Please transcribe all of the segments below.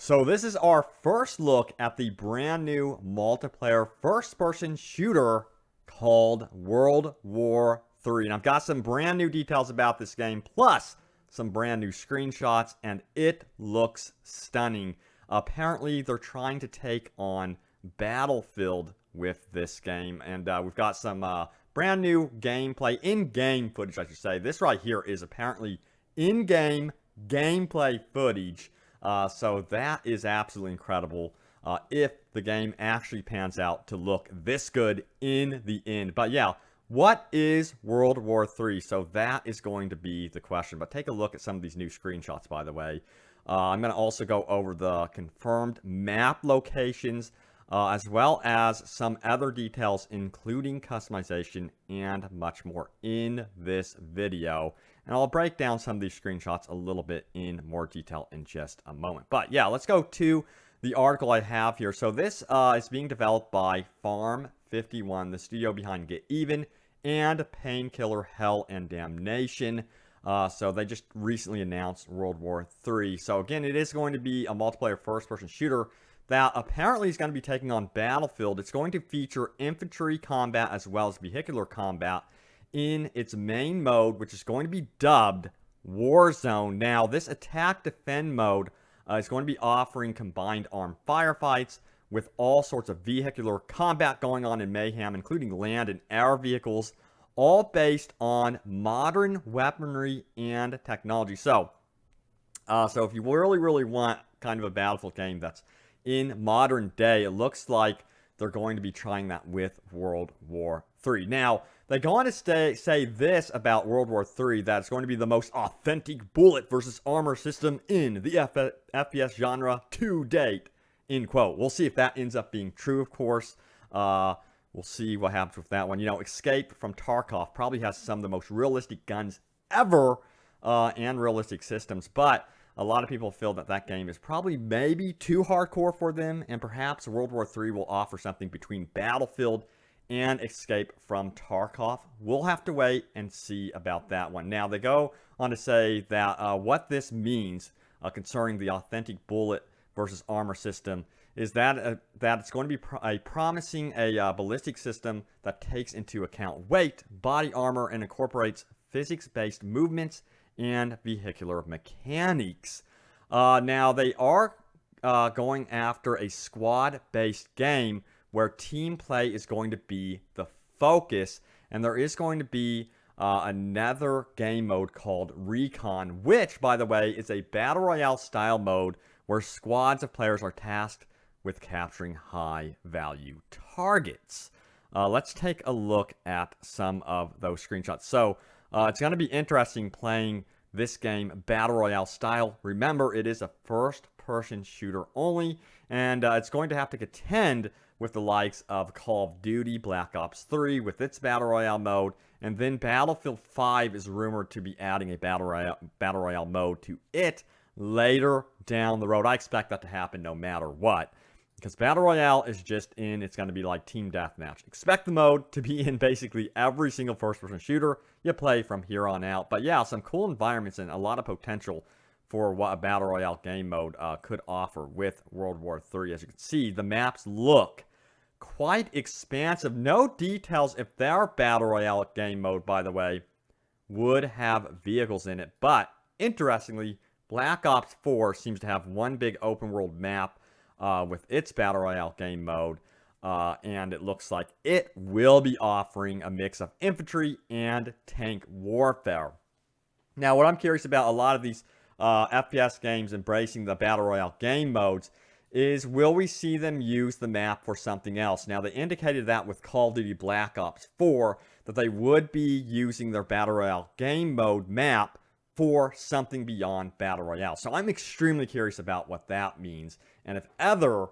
So this is our first look at the brand new multiplayer first-person shooter called World War III. And I've got some brand new details about this game, plus some brand new screenshots, and it looks stunning. Apparently, they're trying to take on Battlefield with this game, and we've got some brand new gameplay, in-game footage, I should say. This right here is apparently in-game gameplay footage. So that is absolutely incredible if the game actually pans out to look this good in the end. But yeah, what is World War III? So that is going to be the question. But take a look at some of these new screenshots, by the way. I'm going to also go over the confirmed map locations, as well as some other details, including customization and much more in this video. And I'll break down some of these screenshots a little bit in more detail in just a moment. But yeah, let's go to the article I have here. So this is being developed by Farm 51, the studio behind Get Even, and Painkiller, Hell, and Damnation. So they just recently announced World War III. So again, it is going to be a multiplayer first-person shooter that apparently is going to be taking on Battlefield. It's going to feature infantry combat as well as vehicular combat in its main mode, which is going to be dubbed Warzone. Now, this attack defend mode is going to be offering combined armed firefights with all sorts of vehicular combat going on in Mayhem, including land and air vehicles, all based on modern weaponry and technology. So if you really want kind of a Battlefield game that's in modern day, it looks like they're going to be trying that with World War III. Now, they go on to say this about World War III, that it's going to be the most authentic bullet versus armor system in the FPS genre to date, end quote. We'll see if that ends up being true, of course. We'll see what happens with that one. You know, Escape from Tarkov probably has some of the most realistic guns ever and realistic systems, but a lot of people feel that that game is probably maybe too hardcore for them, and perhaps World War III will offer something between Battlefield and Escape from Tarkov. We'll have to wait and see about that one. Now, they go on to say that what this means concerning the authentic bullet versus armor system is that it's going to be promising a ballistic system that takes into account weight, body armor, and incorporates physics-based movements and vehicular mechanics. Now, they are going after a squad-based game where team play is going to be the focus, and there is going to be another game mode called Recon, which, by the way, is a Battle Royale style mode where squads of players are tasked with capturing high-value targets. Let's take a look at some of those screenshots. So, it's going to be interesting playing this game Battle Royale style. Remember, it is a first-person shooter only, and it's going to have to contend with the likes of Call of Duty, Black Ops 3 with its Battle Royale mode, and then Battlefield 5 is rumored to be adding a Battle Royale mode to it later down the road. I expect that to happen no matter what, because Battle Royale is just in, it's going to be like Team Deathmatch. Expect the mode to be in basically every single first-person shooter you play from here on out. But yeah, some cool environments and a lot of potential for what a Battle Royale game mode could offer with World War III. As you can see, the maps look quite expansive. No details if their Battle Royale game mode, by the way, would have vehicles in it. But interestingly, Black Ops 4 seems to have one big open world map with its Battle Royale game mode. And it looks like it will be offering a mix of infantry and tank warfare. Now, what I'm curious about, a lot of these FPS games embracing the Battle Royale game modes, is will we see them use the map for something else? Now, they indicated that with Call of Duty Black Ops 4, that they would be using their Battle Royale game mode map for something beyond Battle Royale. So I'm extremely curious about what that means, and if other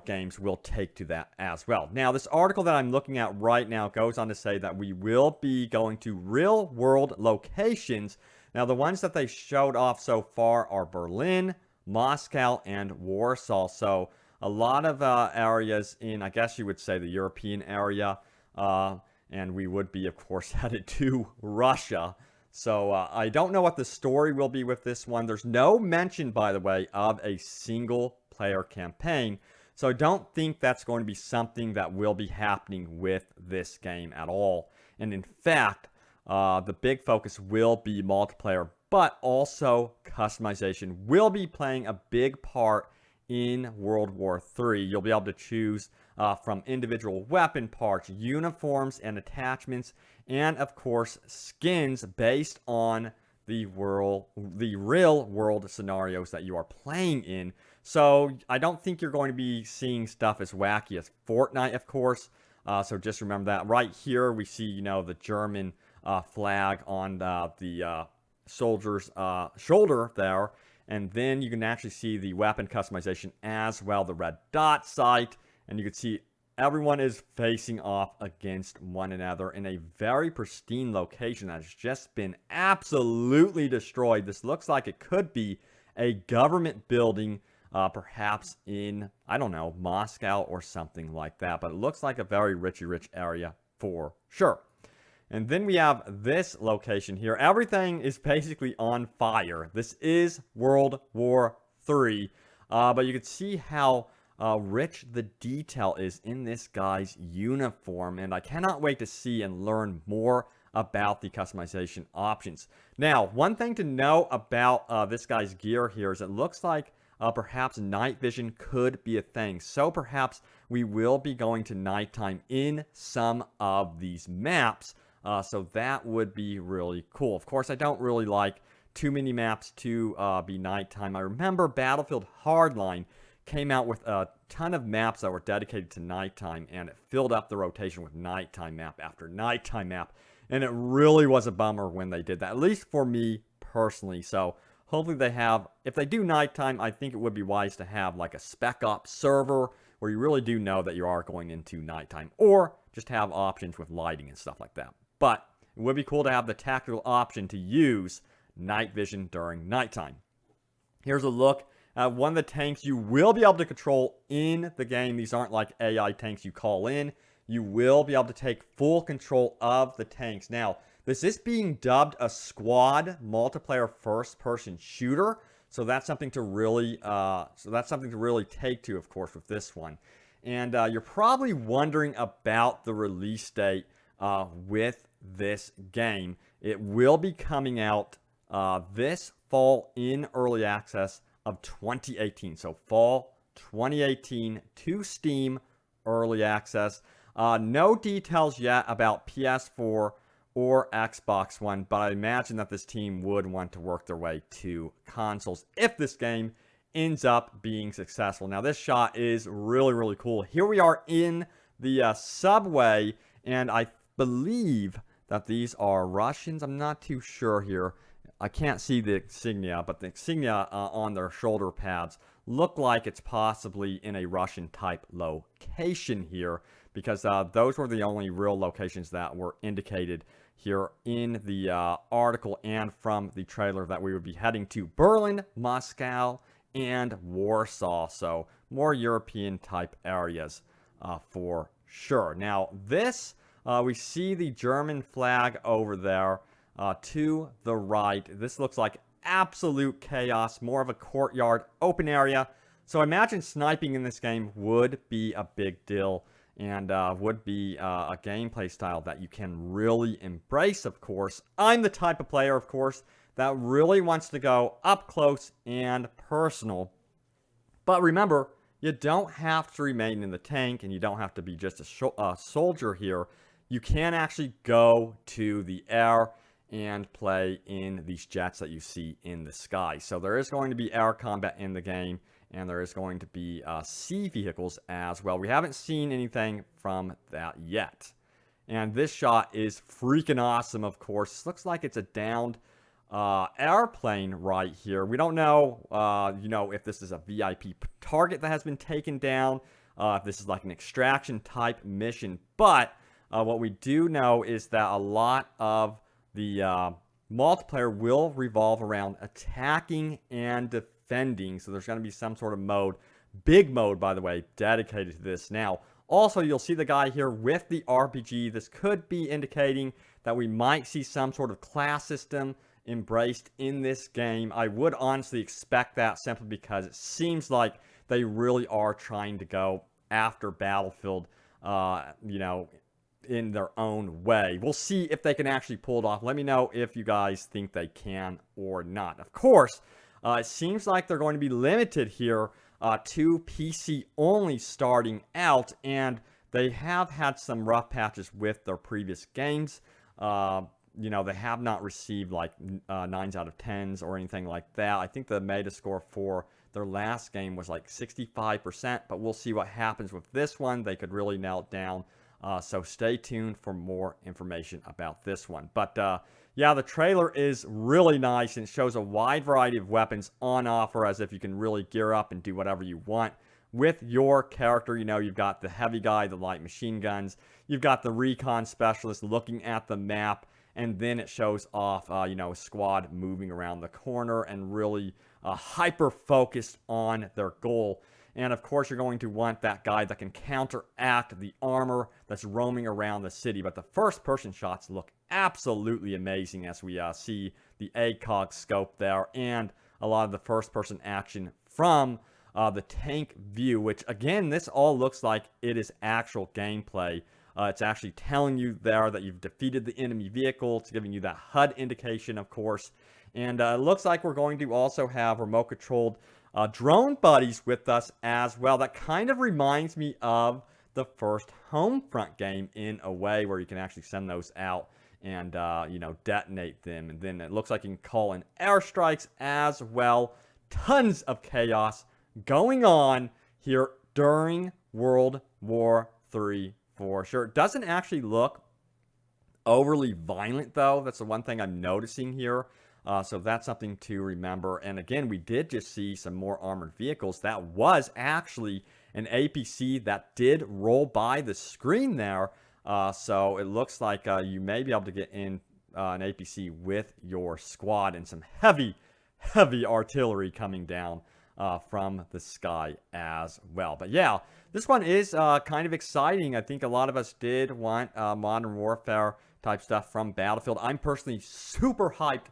games will take to that as well. Now, this article that I'm looking at right now goes on to say that we will be going to real-world locations. Now, the ones that they showed off so far are Berlin, Moscow, and Warsaw. So, a lot of areas in, I guess you would say, the European area. And we would be, of course, headed to Russia. So I don't know what the story will be with this one. There's no mention, by the way, of a single player campaign. So I don't think that's going to be something that will be happening with this game at all. And in fact, the big focus will be multiplayer, but also customization will be playing a big part in World War III. You'll be able to choose from individual weapon parts, uniforms and attachments, and of course skins based on the real world scenarios that you are playing in. So I don't think you're going to be seeing stuff as wacky as Fortnite, of course. So just remember that. Right here we see, you know, the German flag on the soldier's shoulder there. And then you can actually see the weapon customization as well, the red dot sight. And you can see everyone is facing off against one another in a very pristine location that has just been absolutely destroyed. This looks like it could be a government building, perhaps in, I don't know, Moscow or something like that. But it looks like a very rich area for sure. And then we have this location here. Everything is basically on fire. This is World War III. But you can see how rich the detail is in this guy's uniform. And I cannot wait to see and learn more about the customization options. Now, one thing to know about this guy's gear here is it looks like perhaps night vision could be a thing. So perhaps we will be going to nighttime in some of these maps. So that would be really cool. Of course, I don't really like too many maps to be nighttime. I remember Battlefield Hardline came out with a ton of maps that were dedicated to nighttime, and it filled up the rotation with nighttime map after nighttime map. And it really was a bummer when they did that, at least for me personally. So hopefully they have, if they do nighttime, I think it would be wise to have like a spec ops server where you really do know that you are going into nighttime, or just have options with lighting and stuff like that. But it would be cool to have the tactical option to use night vision during nighttime. Here's a look at one of the tanks you will be able to control in the game. These aren't like AI tanks you call in. You will be able to take full control of the tanks. Now, this is being dubbed a squad multiplayer first-person shooter. So that's something to really, take to, of course, with this one. And you're probably wondering about the release date with this game. It will be coming out this fall in early access of 2018. So fall 2018 to Steam early access. No details yet about PS4 or Xbox One, but I imagine that this team would want to work their way to consoles if this game ends up being successful. Now, this shot is really cool. Here we are in the subway, and I believe that these are Russians. I'm not too sure here. I can't see the insignia, but the insignia on their shoulder pads look like it's possibly in a Russian type location here, because those were the only real locations that were indicated here in the article and from the trailer, that we would be heading to Berlin, Moscow, and Warsaw. So more European type areas for sure. Now this, we see the German flag over there to the right. This looks like absolute chaos, more of a courtyard, open area. So I imagine sniping in this game would be a big deal, and would be a gameplay style that you can really embrace, of course. I'm the type of player, of course, that really wants to go up close and personal. But remember, you don't have to remain in the tank, and you don't have to be just a soldier here. You can actually go to the air and play in these jets that you see in the sky. So there is going to be air combat in the game, and there is going to be sea vehicles as well. We haven't seen anything from that yet. And this shot is freaking awesome, of course. This looks like it's a downed airplane right here. We don't know, if this is a VIP target that has been taken down, if this is like an extraction type mission. But what we do know is that a lot of the multiplayer will revolve around attacking and defending. So there's going to be some sort of mode, big mode, by the way, dedicated to this. Now, also, you'll see the guy here with the RPG. This could be indicating that we might see some sort of class system embraced in this game. I would honestly expect that simply because it seems like they really are trying to go after Battlefield, you know, in their own way. We'll see if they can actually pull it off. Let me know if you guys think they can or not. Of course, it seems like they're going to be limited here to PC only starting out, and they have had some rough patches with their previous games. You know, they have not received like 9s out of 10s or anything like that. I think the meta score for their last game was like 65%, but we'll see what happens with this one. They could really nail it down. So stay tuned for more information about this one. But yeah, the trailer is really nice, and it shows a wide variety of weapons on offer, as if you can really gear up and do whatever you want with your character. You know, you've got the heavy guy, the light machine guns. You've got the recon specialist looking at the map, and then it shows off, you know, a squad moving around the corner and really hyper-focused on their goal. And of course, you're going to want that guy that can counteract the armor that's roaming around the city. But the first-person shots look absolutely amazing, as we see the ACOG scope there and a lot of the first-person action from the tank view, which, again, this all looks like it is actual gameplay. It's actually telling you there that you've defeated the enemy vehicle. It's giving you that HUD indication, of course. And it looks like we're going to also have remote-controlled drone buddies with us as well. That kind of reminds me of the first Homefront game in a way, where you can actually send those out and, you know, detonate them. And then it looks like you can call in airstrikes as well. Tons of chaos going on here during World War III for sure. It doesn't actually look overly violent, though. That's the one thing I'm noticing here. So that's something to remember. And again, we did just see some more armored vehicles. That was actually an APC that did roll by the screen there. So it looks like you may be able to get in an APC with your squad, and some heavy artillery coming down from the sky as well. But yeah, this one is kind of exciting. I think a lot of us did want Modern Warfare type stuff from Battlefield. I'm personally super hyped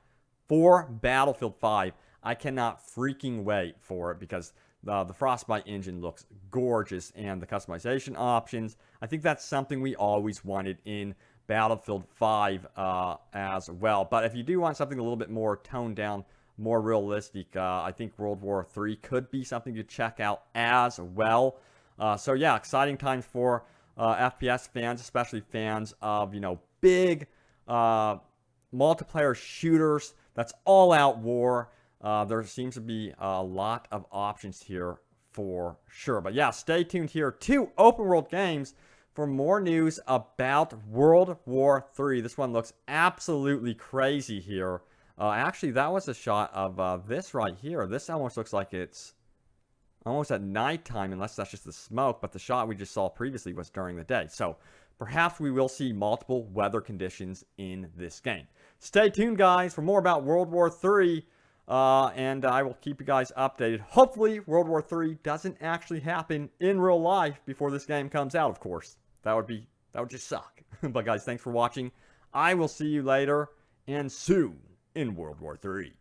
for Battlefield 5. I cannot freaking wait for it, because the Frostbite engine looks gorgeous, and the customization options, I think that's something we always wanted in Battlefield 5 as well. But if you do want something a little bit more toned down, more realistic, I think World War III could be something to check out as well. So yeah, exciting times for FPS fans, especially fans of, you know, big multiplayer shooters. That's all-out war. There seems to be a lot of options here for sure. But yeah, stay tuned here to Open World Games for more news about World War III. This one looks absolutely crazy here. Actually, that was a shot of this right here. This almost looks like it's almost at nighttime, unless that's just the smoke. But the shot we just saw previously was during the day. So perhaps we will see multiple weather conditions in this game. Stay tuned, guys, for more about World War III, and I will keep you guys updated. Hopefully, World War III doesn't actually happen in real life before this game comes out, of course. That would just suck. But, guys, thanks for watching. I will see you later and soon in World War III.